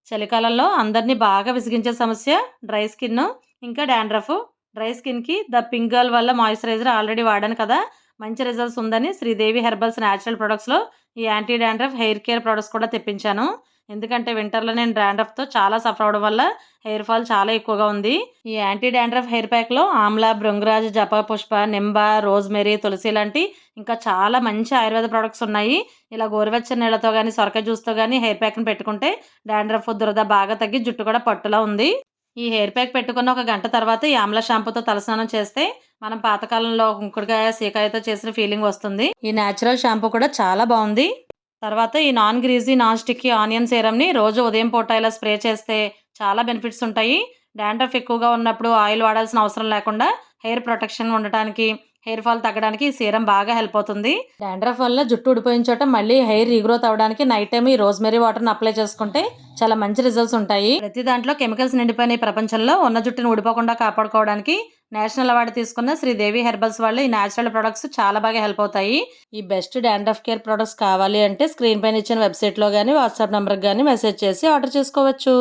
చలికాలంలో అందరినీ బాగా విసిగించే సమస్య డ్రై స్కిన్, ఇంకా డాండ్రఫ్. డ్రై స్కిన్‌కి ద పింక్ గర్ల్ వల్ల మాయిశ్చరైజర్ ఆల్రెడీ వాడాను కదా! మంచి రిజల్ట్స్ ఉందని శ్రీదేవి హెర్బల్స్ న్యాచురల్ ప్రొడక్ట్స్‌లో ఈ anti dandruff hair care products కూడా తెప్పించాను. ఎందుకంటే వింటర్‌లో నేను డాండ్రఫ్‌తో చాలా సఫర్ అవ్వడం వల్ల హెయిర్ ఫాల్ చాలా ఎక్కువగా ఉంది. ఈ యాంటీ డాండ్రఫ్ హెయిర్ ప్యాక్‌లో ఆమ్లా, భృంగరాజ్, జపాపుష్ప, నింబ, రోజ్‌మెరీ, తులసి లాంటి ఇంకా చాలా మంచి ఆయుర్వేద ప్రొడక్ట్స్ ఉన్నాయి. ఇలా గోరువెచ్చని నీళ్ళతో గాని, సొరకాయ జ్యూస్‌తో గాని హెయిర్ ప్యాక్‌ని పెట్టుకుంటే డాండ్రఫ్, దురద బాగా తగ్గి జుట్టు కూడా పట్టులా ఉంది. ఈ హెయిర్ ప్యాక్ పెట్టుకున్న ఒక గంట తర్వాత ఈ ఆమ్లా షాంపూతో తలస్నానం చేస్తే మనం పాతకాలంలో కుంకుడుకాయ, సీకాయతో చేసిన ఫీలింగ్ వస్తుంది. ఈ నేచురల్ షాంపూ కూడా చాలా బావుంది. తర్వాత ఈ non greasy, non sticky onion సీరమ్‌ని రోజు ఉదయం పూట ఇలా స్ప్రే చేస్తే చాలా బెనిఫిట్స్ ఉంటాయి. డాండ్రఫ్ ఎక్కువగా ఉన్నప్పుడు ఆయిల్ వాడాల్సిన అవసరం లేకుండా హెయిర్ ప్రొటెక్షన్ ఉండటానికి, హెయిర్ ఫాల్ తగ్గడానికి ఈ సీరం బాగా హెల్ప్ అవుతుంది. డాండ్రఫ్ వల్ల జుట్టు ఊడిపోయిన చోట మళ్ళీ హెయిర్ రీగ్రోత్ అవ్వడానికి నైట్ టైమ్ ఈ రోజ్‌మెరీ వాటర్‌ని అప్లై చేసుకుంటే చాలా మంచి రిజల్ట్స్ ఉంటాయి. ప్రతి దాంట్లో కెమికల్స్ నిండిపోయిన ఈ ప్రపంచంలో ఉన్న జుట్టుని ఊడిపోకుండా కాపాడుకోవడానికి నేషనల్ అవార్డు తీసుకున్న శ్రీదేవి హెర్బల్స్ వాళ్ళు ఈ నేచురల్ ప్రొడక్ట్స్ చాలా బాగా హెల్ప్ అవుతాయి. ఈ బెస్ట్ డాండ్రఫ్ కేర్ ప్రొడక్ట్స్ కావాలి అంటే స్క్రీన్ పైన ఇచ్చిన వెబ్సైట్‌లో గాని, వాట్సాప్ నంబర్‌కి గాని మెసేజ్ చేసి ఆర్డర్ చేసుకోవచ్చు.